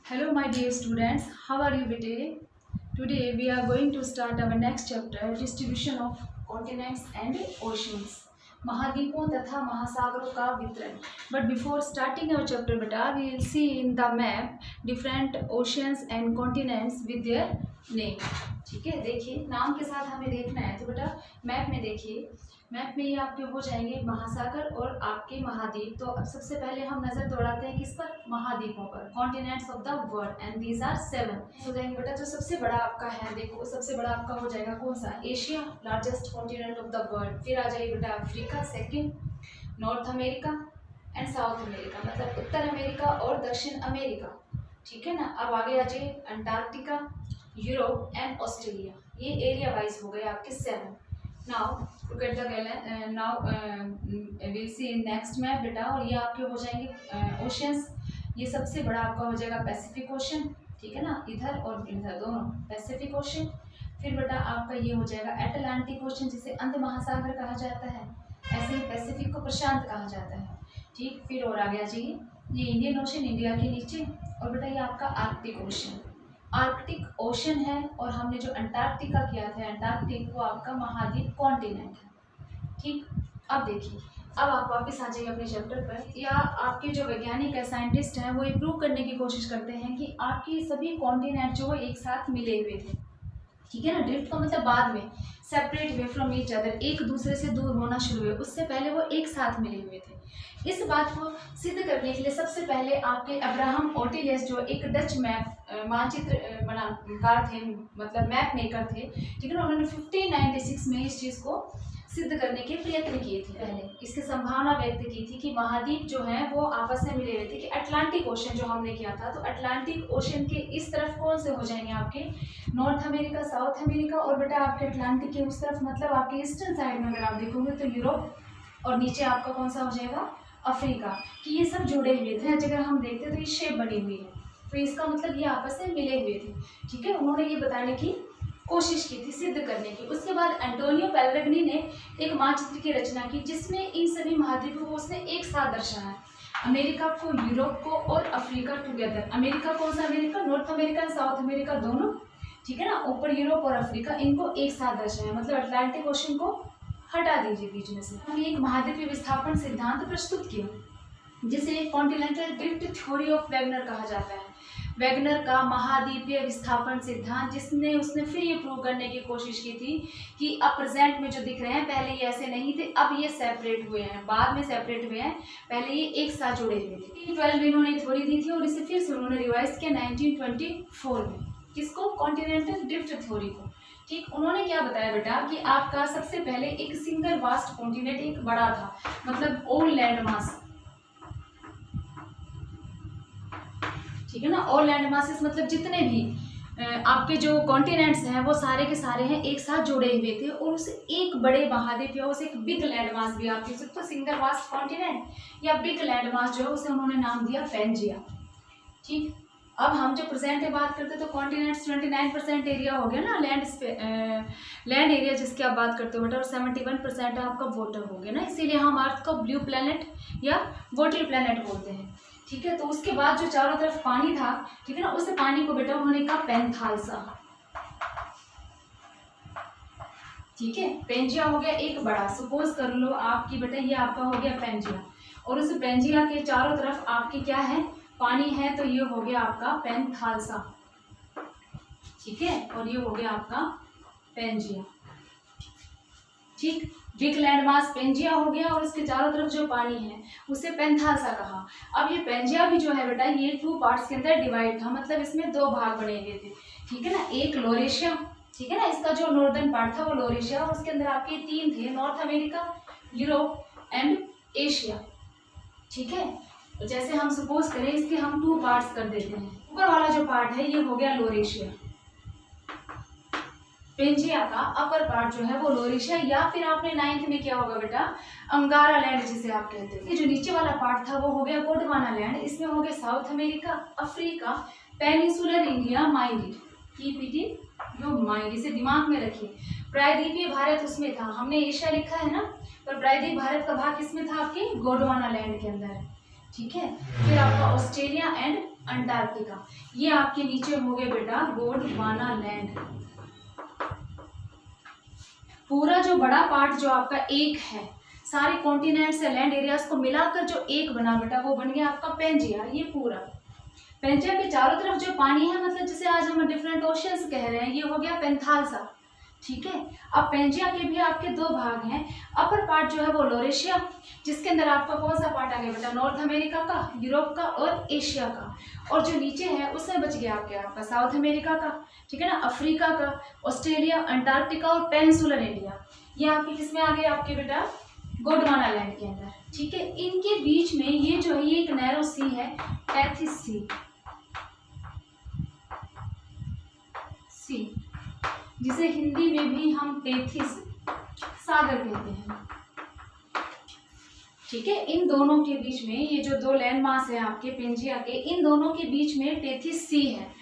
Hello, my dear students. How are you today? Today we are going to start our next chapter, distribution of continents and oceans. महाद्वीपों तथा महासागरों का वितरण. But before starting our chapter, beta, we will see in the map different oceans and continents with their name. ठीक है, देखिए नाम के साथ हमें देखना है. तो बेटा मैप में देखिए, मैप में ये आपके हो जाएंगे महासागर और आपके महाद्वीप. तो अब सबसे पहले हम नजर दौड़ाते हैं किस पर, महाद्वीपों पर. Continents of the world and these are 7 हो जाएंगे बेटा. जो सबसे बड़ा आपका है, देखो सबसे बड़ा आपका हो जाएगा कौन सा, Asia, largest continent of the world. फिर आ जाएगी बेटा Africa second, north America and south America, मतलब उत्तर अमेरिका और दक्षिण अमेरिका. ठीक है ना. अब आगे आ जाइए अंटार्कटिका, यूरोप एंड ऑस्ट्रेलिया. ये एरिया वाइज हो गए आपके 7. Now to get the now will see in next map बेटा. और ये आपके हो जाएंगे ओशियंस. ये सबसे बड़ा आपका हो जाएगा पैसिफिक ओशन. ठीक है ना, इधर और इधर दोनों पैसिफिक ओशन. फिर बेटा आपका ये हो जाएगा अटलांटिक ओशन, जिसे अंध महासागर कहा जाता है. ऐसे ही पैसिफिक को प्रशांत कहा जाता है. ठीक, फिर और आगे आ जाइए, ये इंडियन ओशन इंडिया के नीचे. और बेटा ये आपका आर्कटिक ओशन, आर्कटिक ओशन है. और हमने जो अंटार्कटिका किया था, अंटार्कटिक वो आपका महाद्वीप कॉन्टिनेंट है. ठीक, अब देखिए, अब आप वापस आ जाइए अपने चैप्टर पर. या आपके जो वैज्ञानिक है, साइंटिस्ट हैं, वो ये प्रूव करने की कोशिश करते हैं कि आपके सभी कॉन्टिनेंट जो है एक साथ मिले हुए थे. ठीक है ना. ड्रिफ्ट का मतलब बाद में सेपरेट हुए फ्रॉम ईच अदर, एक दूसरे से दूर होना शुरू हुए. उससे पहले वो एक साथ मिले हुए थे. इस बात को सिद्ध करने के लिए सबसे पहले आपके अब्राहम ओटिलियस, जो एक डच मैप मानचित्र बनाकार थे, मतलब मैप मेकर थे. ठीक है ना. उन्होंने 1596 में इस चीज़ को सिद्ध करने के प्रयत्न किए थे. पहले इसकी संभावना व्यक्त की थी कि महाद्वीप जो है वो आपस में मिले हुए थे. कि अटलांटिक ओशन जो हमने किया था, तो अटलांटिक ओशन के इस तरफ कौन से हो जाएंगे आपके, नॉर्थ अमेरिका, साउथ अमेरिका. और बेटा आपके अटलांटिक के उस तरफ, मतलब आपके ईस्टर्न साइड में अगर आप देखोगे तो यूरोप. और नीचे आपका कौन सा हो जाएगा, अफ्रीका. कि ये सब जुड़े हुए थे. अगर हम देखते हैं तो ये शेप बनी हुई है, तो इसका मतलब ये आपस में मिले हुए थे. ठीक है. उन्होंने ये बताने की कोशिश की थी, सिद्ध करने की. उसके बाद एंटोनियो पेलेग्रिनी ने एक मानचित्र की रचना की, जिसमें इन सभी महाद्वीपों को उसने एक साथ दर्शाया. अमेरिका को, यूरोप को और अफ्रीका टुगेदर. अमेरिका कौन सा America, north America and south America दोनों. ठीक है ना. ऊपर यूरोप और अफ्रीका, इनको एक साथ दर्शाया. मतलब अटलांटिक ओशन को हटा दीजिए बीच में से. हमने एक महाद्वीपीय विस्थापन सिद्धांत प्रस्तुत किया, जिसे continental drift theory of Wagner कहा जाता है. वैगनर का महाद्वीपीय विस्थापन सिद्धांत, जिसने उसने फिर ये प्रूव करने की कोशिश की थी कि अब प्रेजेंट में जो दिख रहे हैं, पहले ये ऐसे नहीं थे, अब ये सेपरेट हुए हैं, बाद में सेपरेट हुए हैं, पहले ये एक साथ जुड़े हुए थे. 12 इन्होंने थ्योरी दी थी और इसे फिर से उन्होंने रिवाइज किया 1924 में. किसको, कॉन्टिनेंटल ड्रिफ्ट थ्योरी को. ठीक, उन्होंने क्या बताया बेटा कि आपका सबसे पहले एक सिंगल वास्ट कॉन्टिनेंट एक बड़ा था, मतलब ऑल लैंड मास. ठीक है ना. ऑल लैंड मासेस मतलब जितने भी आपके जो कॉन्टिनेंट्स हैं वो सारे के सारे हैं एक साथ जुड़े हुए थे. और उस एक बड़े महाद्वीप या उसे एक बिग लैंड मास भी आप कह सकते हो, सिंगल वास्ट कॉन्टिनेंट या बिग लैंड मास जो है उसे उन्होंने नाम दिया पेंजिया. ठीक, अब हम जो प्रेजेंट में बात करते हैं तो कॉन्टिनेंट्स 29% एरिया हो गया ना, लैंड एरिया जिसकी आप बात करते हो बेटा. और 71% आपका वाटर हो गया ना. इसीलिए हम अर्थ को ब्लू प्लैनेट या वाटर प्लैनेट बोलते हैं. ठीक है. तो उसके बाद जो चारों तरफ पानी था, ठीक है ना, उस पानी को बेटा उन्होंने कहा पेंथालसा. ठीक है. पेंजिया हो गया एक बड़ा. सपोज कर लो आपकी बेटा ये आपका हो गया पेंजिया, और उस पेंजिया के चारों तरफ आपकी क्या है, पानी है. तो ये हो गया आपका पेंथालसा. ठीक है. और ये हो गया आपका पेंजिया. ठीक, बिग लैंड मास पेंजिया हो गया, और इसके चारों तरफ जो पानी है उसे पेंथालसा कहा. अब ये पेंजिया भी जो है बेटा ये 2 पार्ट्स के अंदर डिवाइड था, मतलब इसमें 2 भाग बने हुए थे. ठीक है ना. एक लोरेशिया, ठीक है ना, इसका जो नॉर्दर्न पार्ट था वो लोरेशिया, और उसके अंदर आपके 3 थे, north America, Europe and Asia. ठीक है. तो जैसे हम सपोज करें इसके हम 2 पार्ट्स कर देते हैं. ऊपर वाला जो पार्ट है ये हो गया लोरेशिया. पेंजिया का अपर पार्ट जो है वो लोरेशिया, या फिर आपने 9th में किया होगा बेटा अंगारा लैंड जिसे आप कहते हैं. ये जो नीचे वाला पार्ट था वो हो गया गोंडवाना लैंड. इसमें हो गया south America, Africa, peninsular India, mind. Keep it in your mind, इसे दिमाग में रखिए. प्रायद्वीपीय भारत उसमें था, हमने एशिया लिखा है ना, पर प्रायद्वीप भारत का भाग किसमें था, आपके गोंडवाना लैंड के अंदर. ठीक है। फिर आपका ऑस्ट्रेलिया एंड अंटार्कटिका, ये आपके नीचे हो गए बेटा गोंडवाना लैंड। पूरा जो बड़ा पार्ट जो आपका एक है, सारे कॉन्टिनेंट्स या लैंड एरियाज को मिलाकर जो एक बना बेटा, वो बन गया आपका पेंजिया। ये पूरा पेंजिया के चारों तरफ जो पानी है, मतलब जिसे आज हम डिफरेंट ओशियंस कह रहे हैं, ये हो गया पेंथालसा। ठीक है। अब पेंजिया के भी आपके दो भाग हैं। अपर पार्ट जो है वो लोरेशिया, जिसके अंदर आपका कौन सा पार्ट आ गया बेटा, नॉर्थ अमेरिका का, यूरोप का और एशिया का। और जो नीचे है उसमें बच गया आपका साउथ अमेरिका का, ठीक है ना, अफ्रीका का, ऑस्ट्रेलिया, अंटार्कटिका और पेनिनसुलर इंडिया। ये आपके किसमें आ गए आपके बेटा, गोंडवाना लैंड के अंदर। ठीक है। इनके बीच में ये जो है, ये एक नैरो सी है, टेथिस सी, जिसे हिंदी में भी हम टेथिस सागर कहते हैं। ठीक है। इन दोनों के बीच में ये जो दो लैंड मास है आपके पेंजिया के, इन दोनों के बीच में टेथिस सी है।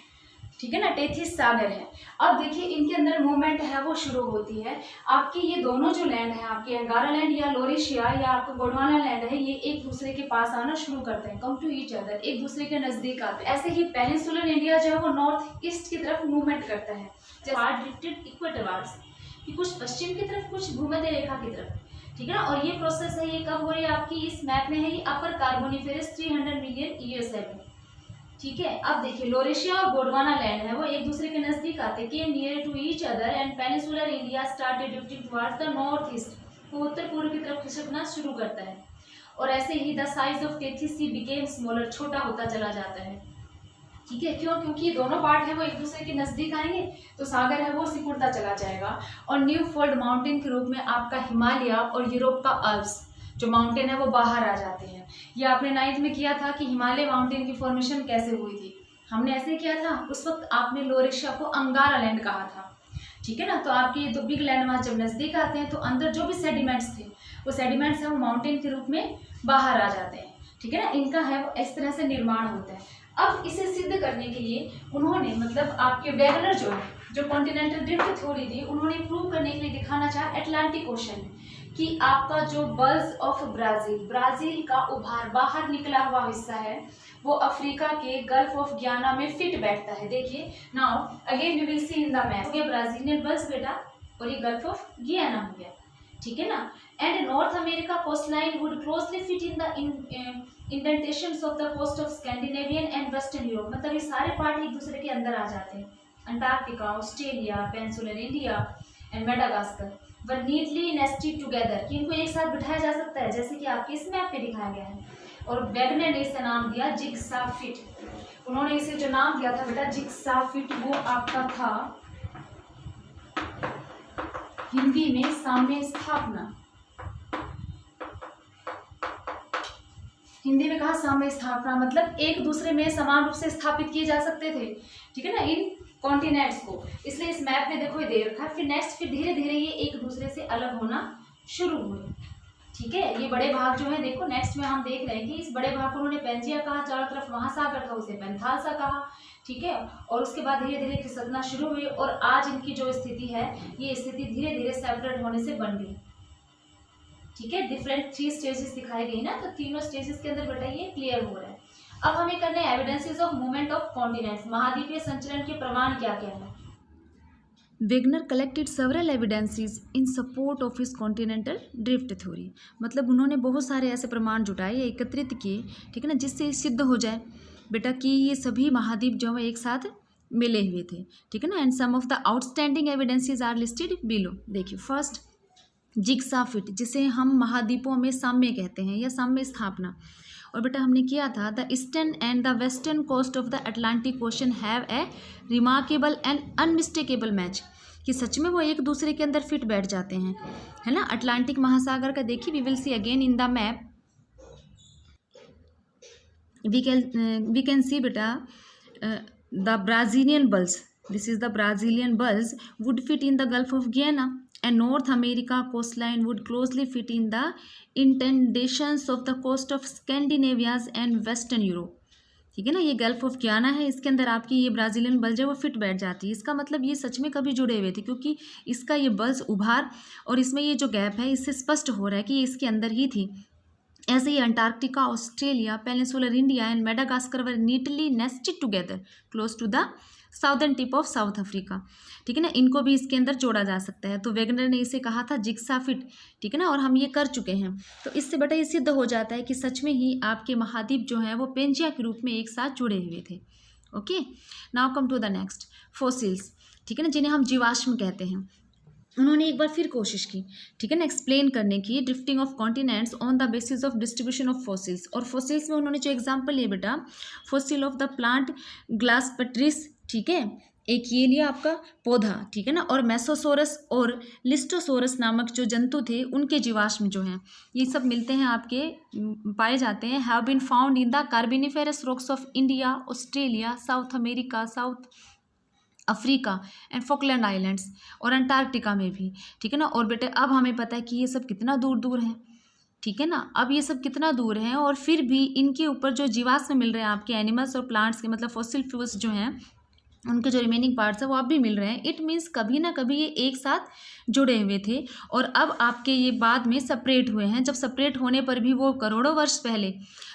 ठीक है ना, टेथिस सागर है। अब देखिए इनके अंदर मूवमेंट है वो शुरू होती है। आपकी ये दोनों जो लैंड है, आपके अंगारा लैंड या लोरेशिया या आपका गोंडवाना लैंड है, ये एक दूसरे के पास आना शुरू करते हैं, कम टू ईच अदर, एक दूसरे के नजदीक आते हैं। ऐसे ही पेनिनसुलर इंडिया जो है वो नॉर्थ ईस्ट की तरफ मूवमेंट करता है, जैसे ड्रिफ्टेड इक्वेटरवार्ड्स, कि कुछ पश्चिम की तरफ, कुछ भूमध्य रेखा की तरफ। ठीक है ना। और ये प्रोसेस है, ये कब हो रही है आपकी इस मैप में है, ये अपर कार्बोनिफेरस 300 मिलियन ईयर्स है। ठीक है। अब देखिए लोरेशिया और गोंडवाना लैंड है वो एक दूसरे के नजदीक आते, came near to each other and peninsular India started drifting towards the north east, वो उत्तर पूर्व की तरफ खिसकना शुरू करता है। और ऐसे ही the size of Tethys sea became smaller, छोटा होता चला जाता है। ठीक है। क्यों? क्योंकि ये दोनों पार्ट है वो एक दूसरे के नजदीक आएंगे तो सागर है वो सिकुड़ता चला जाएगा। और न्यू फोल्ड माउंटेन के रूप में आपका हिमालय और यूरोप का अल्प्स जो माउंटेन है वो बाहर आ जाते हैं। ये आपने 9th में किया था कि हिमालय माउंटेन की फॉर्मेशन कैसे हुई थी, हमने ऐसे किया था। उस वक्त आपने लोरेशिया को अंगारा लैंड कहा था। ठीक है ना। तो आपके ये दो बिग लैंड मास जब नजदीक आते हैं तो अंदर जो भी सेडिमेंट्स थे, वो सेडिमेंट्स है वो माउंटेन के रूप में बाहर आ जाते हैं। ठीक है ना। इनका है वो इस तरह से निर्माण होता है। अब इसे सिद्ध करने के लिए उन्होंने, मतलब आपके वेगनर जो है, जो कॉन्टिनेंटल ड्रिफ्ट थ्योरी थी, उन्होंने प्रूव करने के लिए दिखाना चाहा अटलांटिक ओशन में कि आपका जो बल्ज ऑफ ब्राजील, ब्राजील का उभार बाहर निकला हुआ हिस्सा है, वो अफ्रीका के गल्फ ऑफ गियाना में फिट बैठता है। देखिए now again you will see in the map, Brazilian bulge बेटा, और ये गल्फ ऑफ गियाना हो गया। ठीक है ना। And North America coastline would closely fit in the indentations of the coast of Scandinavian and western Europe, मतलब ये सारे पार्ट एक दूसरे के अंदर आ जाते हैं। Antarctica, Australia, peninsular India and Madagascar were neatly nested together, कि इनको एक साथ बिठाया जा सकता है, जैसे कि आपके इस मैप पे दिखाया गया है। और वेगनर ने इसे नाम दिया जिगसा फिट। उन्होंने इसे जो नाम दिया था बेटा जिगसा फिट, वो आपका था हिंदी में साम्य स्थापना। हिंदी में कहा साम्य स्थापना, मतलब एक दूसरे में समान रूप से स्थापित किए जा सकते थे। ठीक है ना, इन कॉन्टिनेंट्स को, इसलिए इस मैप में देखो ये दे रखा है। फिर धीरे धीरे ये एक दूसरे से अलग होना शुरू हुए। ठीक है। ये बड़े भाग जो है, देखो नेक्स्ट में हम देख रहे हैं कि इस बड़े भाग को उन्होंने पेंजिया कहा, चारों तरफ महासागर था उसे पेंथालसा कहा। ठीक है। और उसके बाद धीरे धीरे खिसकना शुरू हुई और आज इनकी जो स्थिति है, ये स्थिति धीरे धीरे सेपरेट होने से बन गई। ठीक है। डिफरेंट 3 स्टेजेस दिखाई गई ना, तो तीनों स्टेजेस के अंदर बेटा ये क्लियर हो रहा है। अब हमें करने हैं evidences of movement of continents, महाद्वीपीय संचलन के प्रमाण क्या क्या है। Wegener collected several evidences in support of his continental drift theory, मतलब उन्होंने बहुत सारे ऐसे प्रमाण जुटाए, एकत्रित किए, ठीक है ना, जिससे सिद्ध हो जाए बेटा कि ये सभी महाद्वीप जो है एक साथ मिले हुए थे। ठीक है ना। And some of the outstanding evidences are listed below. देखिए फर्स्ट जिगसा फिट, जिसे हम महाद्वीपों में साम्य कहते हैं या साम्य स्थापना। और बेटा हमने किया था the eastern and the western coast of the Atlantic Ocean have a remarkable and unmistakable match, कि सच में वो एक दूसरे के अंदर फिट बैठ जाते हैं, है ना। अटलांटिक महासागर का देखिए we will see again in the map, we can see बेटा the Brazilian bulge, this is the Brazilian bulge would fit in the gulf of Guiana and North America coastline would closely fit in the indentions of the coast of Scandinavia and Western Europe। ठीक है ना। ये gulf of गियाना है, इसके अंदर आपकी ये ब्राज़ीलियन बल्ज है वो फिट बैठ जाती है। इसका मतलब ये सच में कभी जुड़े हुए थे, क्योंकि इसका ये बल्ज उभार और इसमें ये जो गैप है, इससे स्पष्ट हो रहा है कि ये इसके अंदर ही थी। ऐसे ही Antarctica, Australia, peninsular India and Madagascar were neatly nested together close to the southern tip of South Africa. ठीक है ना, इनको भी इसके अंदर जोड़ा जा सकता है। तो वेगनर ने इसे कहा था जिग्सा फिट। ठीक है ना, और हम ये कर चुके हैं। तो इससे बेटा ये सिद्ध हो जाता है कि सच में ही आपके महाद्वीप जो हैं वो पेंजिया के रूप में एक साथ जुड़े हुए थे। Okay, now come to the next, fossils. ठीक है ना, जिन्हें हम जीवाश्म कहते हैं। उन्होंने एक बार फिर कोशिश की, ठीक है ना, एक्सप्लेन करने की drifting of continents on the basis of distribution of fossils. और फोसिल्स में उन्होंने जो एग्जांपल लिए बेटा, फोसिल ऑफ द प्लांट ग्लासपट्रिस, ठीक है, एक ये लिया आपका पौधा, ठीक है ना, और मेसोसोरस और लिस्टोसोरस नामक जो जंतु थे उनके जीवाश्म जो हैं ये सब मिलते हैं आपके, पाए जाते हैं, have been found in the carboniferous rocks of India, Australia, South America, South Africa and Falkland Islands और अंटार्कटिका में भी। ठीक है ना, और बेटे अब हमें पता है कि ये सब कितना दूर दूर है। ठीक है ना, अब ये सब कितना दूर है और फिर भी इनके ऊपर जो जीवाश्म मिल रहे हैं आपके एनिमल्स और प्लांट्स के, मतलब फॉसिल फ्यूल्स जो हैं उनके जो रिमेनिंग पार्ट्स हैं वो अब भी मिल रहे हैं। इट मीन्स कभी ना कभी ये एक साथ जुड़े हुए थे और अब आपके ये बाद में सेपरेट हुए हैं। जब सेपरेट होने पर भी वो करोड़ों वर्ष पहले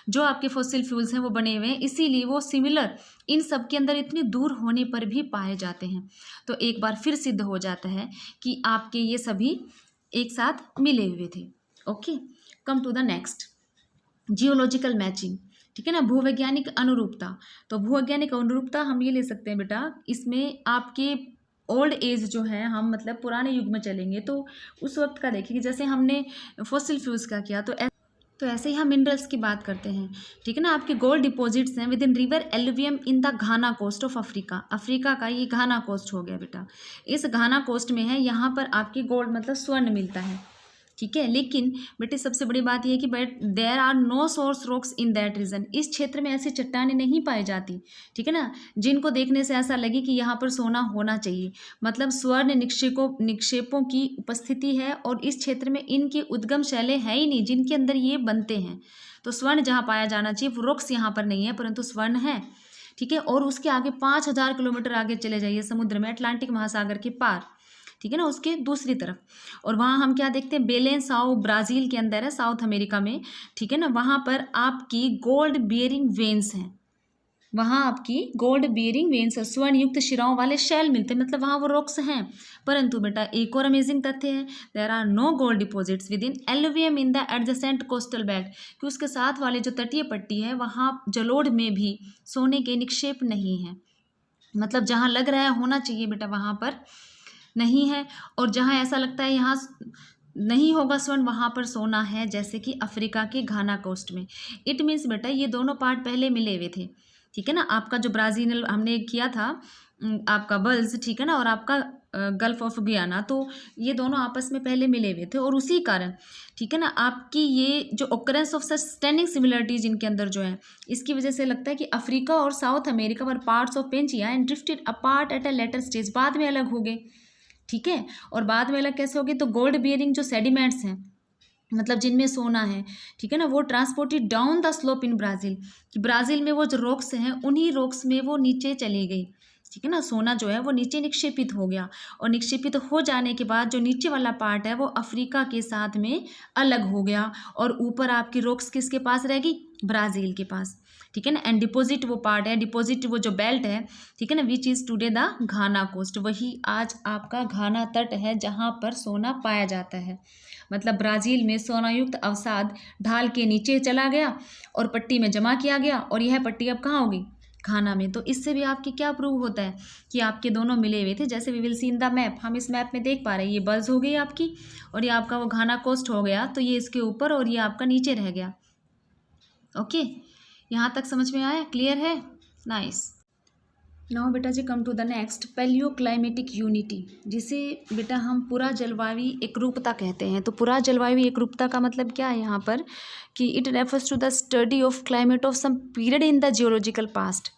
जो आपके फॉसिल फ्यूल्स हैं वो बने हुए हैं, इसीलिए वो सिमिलर इन सब के अंदर इतनी दूर होने पर भी पाए जाते हैं। तो एक बार फिर सिद्ध हो जाता है कि आपके ये सभी एक साथ मिले हुए थे। Okay, come to the next, geological matching. ठीक है ना, भूवैज्ञानिक अनुरूपता। तो भूवैज्ञानिक अनुरूपता हम ये ले सकते हैं बेटा, इसमें आपके ओल्ड एज जो है, हम मतलब पुराने युग में चलेंगे तो उस वक्त का देखेंगे, जैसे हमने फॉसिल फ्यूल्स का किया तो ऐसे ही हम मिनरल्स की बात करते हैं। ठीक है ना, आपके गोल्ड डिपॉजिट्स हैं within river alluvium in the Ghana coast of Africa. Africa का ये घाना कोस्ट हो गया बेटा, इस घाना कोस्ट में है, यहाँ पर आपके गोल्ड मतलब स्वर्ण मिलता है। ठीक है, लेकिन बेटे सबसे बड़ी बात यह है कि but there are no source rocks in that region. इस क्षेत्र में ऐसी चट्टानें नहीं पाई जाती, ठीक है ना, जिनको देखने से ऐसा लगे कि यहाँ पर सोना होना चाहिए। मतलब स्वर्ण निक्षेपों की उपस्थिति है और इस क्षेत्र में इनकी उद्गम शैलें है ही नहीं जिनके अंदर ये बनते हैं। तो स्वर्ण जहाँ पाया जाना चाहिए वो रॉक्स यहाँ पर नहीं है, परंतु स्वर्ण है। ठीक है, और उसके आगे 5000 किलोमीटर आगे चले जाइए समुद्र में, अटलांटिक महासागर के पार, ठीक है ना, उसके दूसरी तरफ, और वहाँ हम क्या देखते हैं, बेलेन साउ ब्राज़ील के अंदर है, साउथ अमेरिका में। ठीक है ना, वहाँ पर आपकी गोल्ड बियरिंग वेन्स हैं, वहाँ आपकी गोल्ड बियरिंग वेन्स है, स्वर्ण युक्त शिराओं वाले शैल मिलते हैं, मतलब वहाँ वो रॉक्स हैं। परंतु बेटा एक और अमेजिंग तथ्य है, there are no gold deposits within alluvium in the adjacent coastal belt, कि उसके साथ वाले जो तटीय पट्टी है वहाँ जलोढ़ में भी सोने के निक्षेप नहीं हैं। मतलब जहाँ लग रहा है होना चाहिए बेटा वहाँ पर नहीं है, और जहाँ ऐसा लगता है यहाँ नहीं होगा स्वर्ण वहाँ पर सोना है, जैसे कि अफ्रीका के घाना कोस्ट में। इट मीन्स बेटा ये दोनों पार्ट पहले मिले हुए थे। ठीक है ना, आपका जो ब्राज़ील हमने किया था आपका बल्स, ठीक है ना, और आपका गल्फ ऑफ गियाना, तो ये दोनों आपस में पहले मिले हुए थे और उसी कारण, ठीक है ना, आपकी ये जो occurrence of such standing similarities इनके अंदर जो है, इसकी वजह से लगता है कि अफ्रीका और South America were parts of Pangaea and drifted apart at a later stage, बाद में अलग हो गए। ठीक है, और बाद में अलग कैसे होगी, तो गोल्ड बियरिंग जो सेडिमेंट्स हैं, मतलब जिनमें सोना है, ठीक है ना, वो transported down the slope in Brazil, कि ब्राज़ील में वो जो रॉक्स हैं उन्हीं रॉक्स में वो नीचे चली गई। ठीक है ना, सोना जो है वो नीचे निक्षेपित हो गया, और निक्षेपित हो जाने के बाद जो नीचे वाला पार्ट है वो अफ्रीका के साथ में अलग हो गया, और ऊपर आपकी रॉक्स किसके पास रहेगी, ब्राज़ील के पास। ठीक है ना, एंड डिपॉजिट वो पार्ट है, डिपॉजिट वो जो बेल्ट है, ठीक है ना, which is today the Ghana coast, वही आज आपका घाना तट है जहाँ पर सोना पाया जाता है। मतलब ब्राज़ील में सोनायुक्त अवसाद ढाल के नीचे चला गया और पट्टी में जमा किया गया, और यह पट्टी अब कहाँ होगी, घाना में। तो इससे भी आपकी क्या प्रूव होता है कि आपके दोनों मिले हुए थे। जैसे we will see in the map, हम इस मैप में देख पा रहे हैं, ये बल्स हो गई आपकी और ये आपका वो घाना कोस्ट हो गया, तो ये इसके ऊपर और ये आपका नीचे रह गया। ओके, यहाँ तक समझ में आया, क्लियर है, नाइस। नाउ बेटा जी come to the next, palaeo climatic unity, जिसे बेटा हम पूरा जलवायु एकरूपता कहते हैं। तो पूरा जलवायु एकरूपता का मतलब क्या है यहाँ पर, कि it refers to the study of climate of some period in the geological past.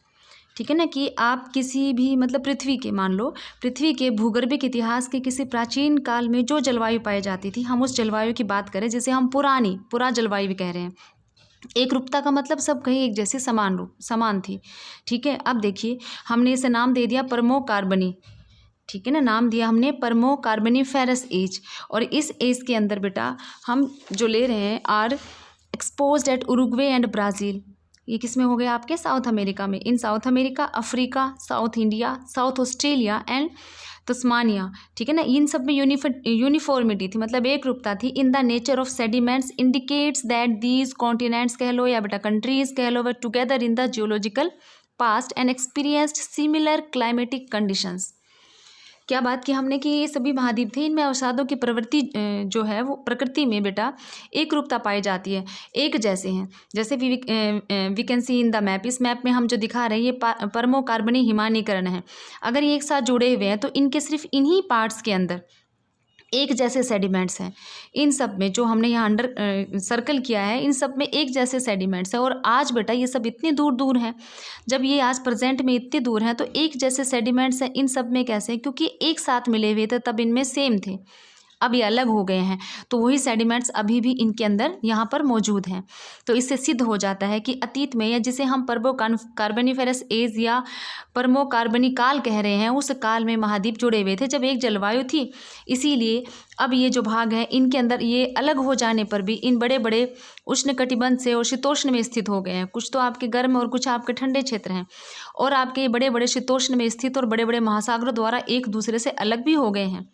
ठीक है ना, कि आप किसी भी मतलब पृथ्वी के, मान लो पृथ्वी के भूगर्भिक इतिहास के किसी प्राचीन काल में जो जलवायु पाई जाती थी, हम उस जलवायु की बात करें जिसे हम पूरा जलवायु कह रहे हैं। एक रूपता का मतलब सब कहीं एक जैसी समान थी। ठीक है, अब देखिए हमने इसे नाम दे दिया परमो कार्बनी। ठीक है ना, नाम दिया हमने परमो कार्बनीफेरस एज, और इस एज के अंदर बेटा हम जो ले रहे हैं are exposed at Uruguay and Brazil, ये किस में हो गया आपके साउथ अमेरिका में। In South America, Africa, South India, South Australia and Tasmania, ठीक है ना, इन सब में यूनिफॉर्मिटी थी, मतलब एक रूपता थी। In the nature of sediments indicates that these continents कह लो या बेटा कंट्रीज कह लो, were together in the geological past and experienced similar climatic conditions. क्या बात की हमने कि ये सभी महाद्वीप थे, इनमें अवसादों की प्रवृत्ति जो है वो प्रकृति में बेटा एक रूपता पाई जाती है, एक जैसे हैं। जैसे we can see in the map, इस मैप में हम जो दिखा रहे हैं ये परमोकार्बनी हिमानीकरण है। अगर ये एक साथ जुड़े हुए हैं तो इनके सिर्फ इन्हीं पार्ट्स के अंदर एक जैसे सेडिमेंट्स हैं। इन सब में जो हमने यहाँ अंडर सर्कल किया है, इन सब में एक जैसे सेडिमेंट्स हैं। और आज बेटा ये सब इतनी दूर दूर हैं, जब ये आज प्रेजेंट में इतने दूर हैं तो एक जैसे सेडिमेंट्स हैं इन सब में। कैसे? क्योंकि एक साथ मिले हुए थे तब इनमें सेम थे, अब ये अलग हो गए हैं तो वही सेडिमेंट्स अभी भी इनके अंदर यहाँ पर मौजूद हैं। तो इससे सिद्ध हो जाता है कि अतीत में, या जिसे हम कार्बोनिफेरस एज या परमोकार्बनी काल कह रहे हैं, उस काल में महाद्वीप जुड़े हुए थे जब एक जलवायु थी। इसीलिए अब ये जो भाग हैं इनके अंदर ये अलग हो जाने पर भी इन बड़े बड़े उष्णकटिबंध से और शीतोष्ण में स्थित हो गए हैं। कुछ तो आपके गर्म और कुछ आपके ठंडे क्षेत्र हैं, और आपके बड़े बड़े शीतोष्ण में स्थित और बड़े बड़े महासागरों द्वारा एक दूसरे से अलग भी हो गए हैं,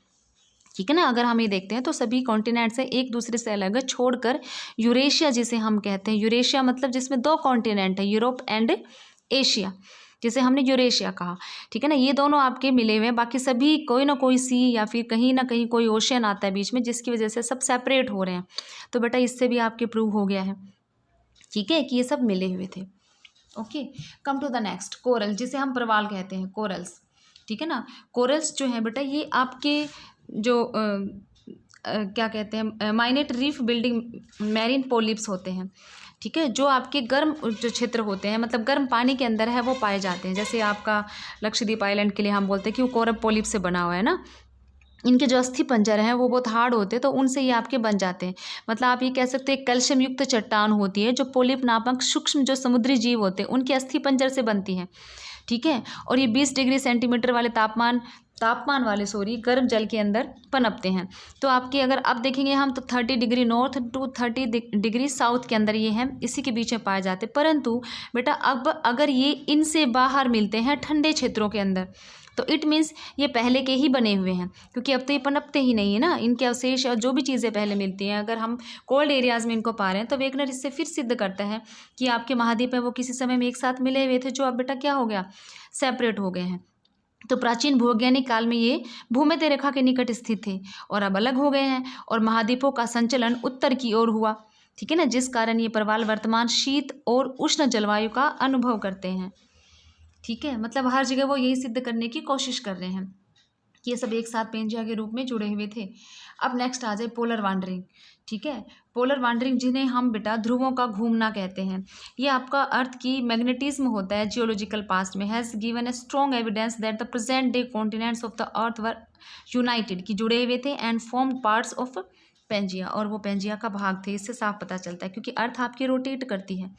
ठीक है ना। अगर हम ये देखते हैं तो सभी कॉन्टिनेंट से एक दूसरे से अलग है, छोड़कर यूरेशिया जिसे हम कहते हैं। यूरेशिया मतलब जिसमें दो कॉन्टिनेंट है, यूरोप एंड एशिया, जिसे हमने यूरेशिया कहा, ठीक है ना। ये दोनों आपके मिले हुए हैं, बाकी सभी कोई ना कोई सी या फिर कहीं ना कहीं कोई ओशियन आता है बीच में, जिसकी वजह से सब सेपरेट हो रहे हैं। तो बेटा इससे भी आपके प्रूव हो गया है, ठीक है, कि ये सब मिले हुए थे। Okay, come to the next, coral, जिसे हम प्रवाल कहते हैं, कोरल्स, ठीक है ना। कोरल्स जो है बेटा ये आपके जो क्या कहते हैं, माइनेट रीफ बिल्डिंग मैरीन पोलिप्स होते हैं, ठीक है, जो आपके गर्म जो क्षेत्र होते हैं, मतलब गर्म पानी के अंदर है, वो पाए जाते हैं। जैसे आपका लक्षद्वीप आइलैंड के लिए हम बोलते हैं कि वो कोरल पोलिप से बना हुआ है ना। इनके जो अस्थि पंजर हैं वो बहुत हार्ड होते हैं, तो उनसे ये आपके बन जाते हैं। मतलब आप ये कह सकते हैं कैल्शियम युक्त चट्टान होती है जो पोलिप नामक सूक्ष्म जो समुद्री जीव होते हैं उनके अस्थि पंजर से बनती है, ठीक है। और ये 20 डिग्री सेंटीमीटर वाले तापमान वाले गर्म जल के अंदर पनपते हैं। तो आपके अगर अब देखेंगे हम तो 30 degree north to 30 degree south के अंदर ये हैं, इसी के बीच में पाए जाते। परंतु बेटा अब अगर ये इनसे बाहर मिलते हैं ठंडे क्षेत्रों के अंदर, तो इट मीन्स ये पहले के ही बने हुए हैं, क्योंकि अब तो ये पनपते ही नहीं है ना। इनके अवशेष और जो भी चीज़ें पहले मिलती हैं, अगर हम कोल्ड एरियाज़ में इनको पा रहे हैं, तो वेगनर इससे फिर सिद्ध करता है कि आपके महाद्वीप है वो किसी समय में एक साथ मिले हुए थे, जो अब बेटा क्या हो गया, सेपरेट हो गए हैं। तो प्राचीन भूवैज्ञानिक काल में ये भूमध्य रेखा के निकट स्थित थे और अब अलग हो गए हैं, और महाद्वीपों का संचलन उत्तर की ओर हुआ, ठीक है ना, जिस कारण ये प्रवाल वर्तमान शीत और उष्ण जलवायु का अनुभव करते हैं, ठीक है। मतलब हर जगह वो यही सिद्ध करने की कोशिश कर रहे हैं कि ये सब एक साथ पेंजिया के रूप में जुड़े हुए थे। अब नेक्स्ट आ जाए पोलर वांडरिंग, ठीक है। पोलर वांडरिंग जिन्हें हम बेटा ध्रुवों का घूमना कहते हैं, ये आपका अर्थ की मैग्नेटिज्म होता है जियोलॉजिकल पास्ट में, has given a strong evidence that the present day continents of the earth were united, की जुड़े हुए थे, and formed parts of Pangaea, और वो पेंजिया का भाग थे। इससे साफ पता चलता है क्योंकि अर्थ आपकी रोटेट करती है,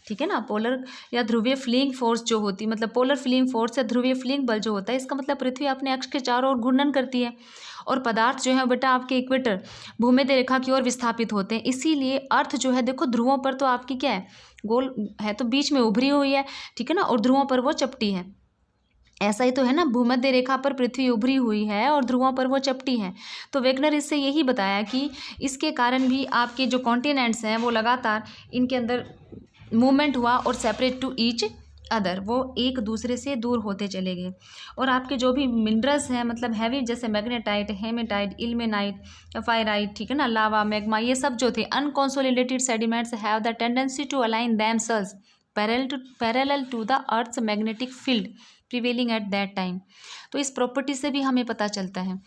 ठीक है ना। पोलर या ध्रुवीय फ्लिंग फोर्स जो होती, मतलब पोलर फ्लिंग फोर्स या ध्रुवीय फ्लिंग बल जो होता है, इसका मतलब पृथ्वी अपने अक्ष के चारों ओर घूर्णन करती है, और पदार्थ जो है बेटा आपके इक्वेटर भूमध्य रेखा की ओर विस्थापित होते हैं। इसीलिए अर्थ जो है देखो ध्रुवों पर तो आपकी क्या है, गोल है, तो बीच में उभरी हुई है, ठीक है ना, और ध्रुवों पर वो चपटी है। ऐसा ही तो है ना, भूमध्य रेखा पर पृथ्वी उभरी हुई है और ध्रुवों पर वो चपटी है। तो वेगनर इससे यही बताया कि इसके कारण भी आपके जो कॉन्टिनेंट्स हैं वो लगातार इनके अंदर मूवमेंट हुआ और सेपरेट टू ईच अदर, वो एक दूसरे से दूर होते चले गए। और आपके जो भी मिनरल्स हैं, मतलब हैवी, जैसे मैग्नेटाइट, हेमेटाइट, इल्मेनाइट, फाइराइट, ठीक है ना, लावा, मैग्मा, ये सब जो थे unconsolidated sediments have the tendency to align themselves parallel to the earth's magnetic field prevailing at that time. तो इस प्रॉपर्टी से भी हमें पता चलता है,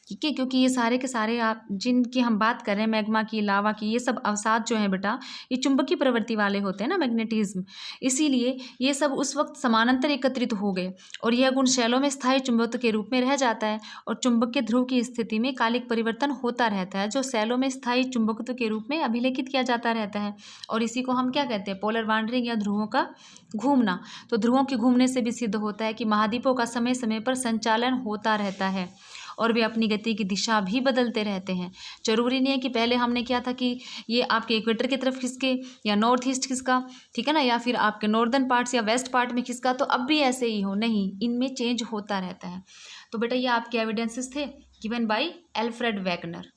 ठीक है, क्योंकि ये सारे के सारे आप जिनकी हम बात कर रहे हैं, मैग्मा की, लावा की, ये सब अवसाद जो है बेटा ये चुंबकीय प्रवृत्ति वाले होते हैं ना, मैग्नेटिज्म, इसीलिए ये सब उस वक्त समानांतर एकत्रित हो गए, और यह गुण शैलों में स्थायी चुंबकत्व के रूप में रह जाता है, और चुंबकीय ध्रुव की स्थिति में कालिक परिवर्तन होता रहता है, जो शैलों में स्थायी चुंबकत्व के रूप में अभिलेखित किया जाता रहता है। और इसी को हम क्या कहते हैं, पोलर वांडरिंग या ध्रुवों का घूमना। तो ध्रुवों के घूमने से भी सिद्ध होता है कि महाद्वीपों का समय समय पर संचालन होता रहता है, और वे अपनी गति की दिशा भी बदलते रहते हैं। जरूरी नहीं है कि पहले हमने किया था कि ये आपके इक्वेटर की तरफ खिसके या नॉर्थ ईस्ट खिसका, ठीक है ना, या फिर आपके नॉर्दर्न पार्ट्स या वेस्ट पार्ट में खिसका, तो अब भी ऐसे ही हो, नहीं, इनमें चेंज होता रहता है। तो बेटा ये आपके एविडेंसेस थे गिवन बाय एल्फ्रेड वैगनर।